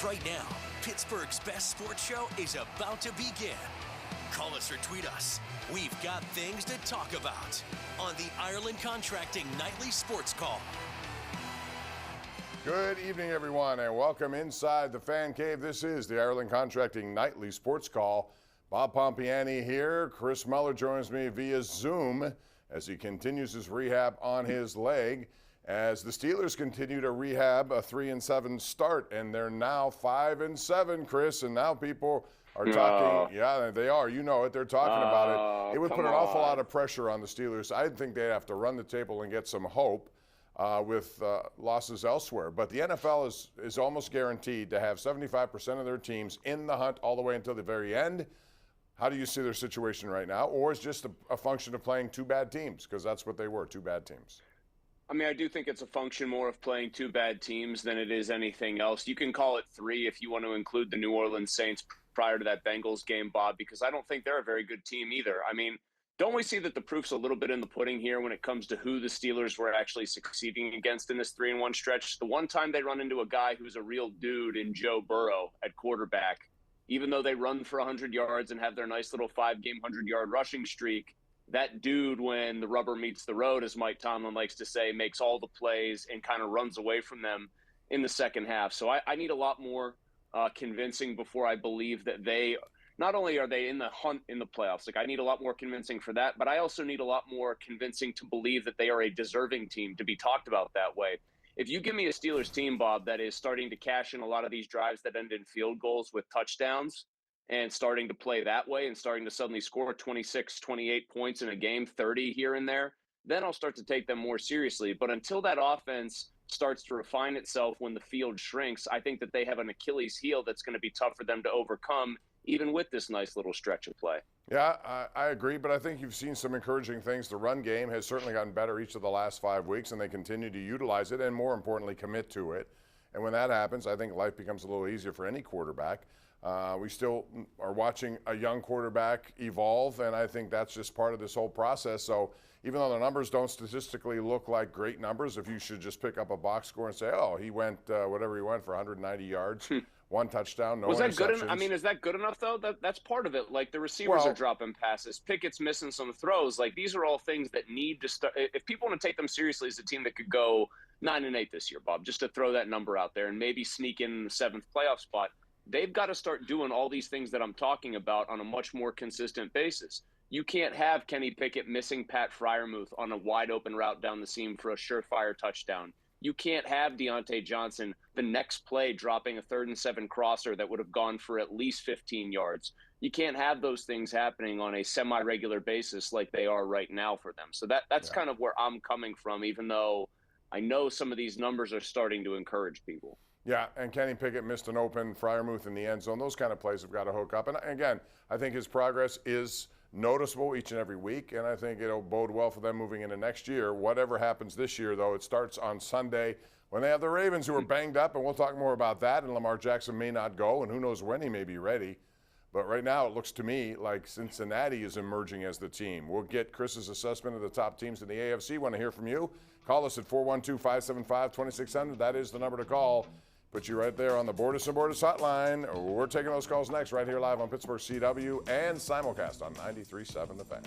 Right now, Pittsburgh's best sports show is about to begin. Call us or tweet us. We've got things to talk about on the Ireland Contracting Nightly Sports Call. Good evening, everyone, and welcome inside the Fan Cave. This is the Ireland Contracting Nightly Sports Call. Bob Pompeani here. Chris Mueller joins me via Zoom as he continues his rehab on his leg. As the Steelers continue to rehab a 3-7 start, and they're now 5-7, Chris, and now people are talking. Yeah, they are. You know it. They're talking about it. It would put an awful lot of pressure on the Steelers. I think they'd have to run the table and get some hope with losses elsewhere. But the NFL is almost guaranteed to have 75% of their teams in the hunt all the way until the very end. How do you see their situation right now? Or is it just a function of playing two bad teams? Because that's what they were, two bad teams. I mean, I do think it's a function more of playing two bad teams than it is anything else. You can call it three if you want to include the New Orleans Saints prior to that Bengals game, Bob, because I don't think they're a very good team either. I mean, don't we see that the proof's a little bit in the pudding here when it comes to who the Steelers were actually succeeding against in this 3-1 stretch? The one time they run into a guy who's a real dude in Joe Burrow at quarterback, even though they run for 100 yards and have their nice little 5-game 100-yard rushing streak, that dude, when the rubber meets the road, as Mike Tomlin likes to say, makes all the plays and kind of runs away from them in the second half. So I need a lot more convincing before I believe that they not only are they in the hunt in the playoffs. Like, I need a lot more convincing for that, but I also need a lot more convincing to believe that they are a deserving team to be talked about that way. If you give me a Steelers team, Bob, that is starting to cash in a lot of these drives that end in field goals with touchdowns, and starting to play that way and starting to suddenly score 26, 28 points in a game, 30 here and there, then I'll start to take them more seriously. But until that offense starts to refine itself when the field shrinks, I think that they have an Achilles heel that's going to be tough for them to overcome, even with this nice little stretch of play. Yeah, I agree, but I think you've seen some encouraging things. The run game has certainly gotten better each of the last 5 weeks, and they continue to utilize it and, more importantly, commit to it. And when that happens, I think life becomes a little easier for any quarterback. We still are watching a young quarterback evolve, and I think that's just part of this whole process. So even though the numbers don't statistically look like great numbers, if you should just pick up a box score and say, oh, he went whatever he went for 190 yards, one touchdown, no interceptions. Was that good? I mean, is that good enough, though? That's part of it. Like, the receivers are dropping passes. Pickett's missing some throws. Like, these are all things that need to start. If people want to take them seriously as a team that could go 9-8 this year, Bob, just to throw that number out there and maybe sneak in the 7th playoff spot, they've got to start doing all these things that I'm talking about on a much more consistent basis. You can't have Kenny Pickett missing Pat Freiermuth on a wide open route down the seam for a surefire touchdown. You can't have Deontay Johnson the next play dropping a 3rd and 7 crosser that would have gone for at least 15 yards. You can't have those things happening on a semi-regular basis like they are right now for them. So that's kind of where I'm coming from, even though I know some of these numbers are starting to encourage people. Yeah, and Kenny Pickett missed an open, Freiermuth in the end zone. Those kind of plays have got to hook up. And again, I think his progress is noticeable each and every week, and I think it'll bode well for them moving into next year. Whatever happens this year, though, it starts on Sunday when they have the Ravens, who are banged up, and we'll talk more about that. And Lamar Jackson may not go, and who knows when he may be ready. But right now, it looks to me like Cincinnati is emerging as the team. We'll get Chris's assessment of the top teams in the AFC. Want to hear from you? Call us at 412-575-2600. That is the number to call. Put you right there on the Bordas and Bordas hotline. We're taking those calls next right here live on Pittsburgh CW and simulcast on 93.7 The Fan.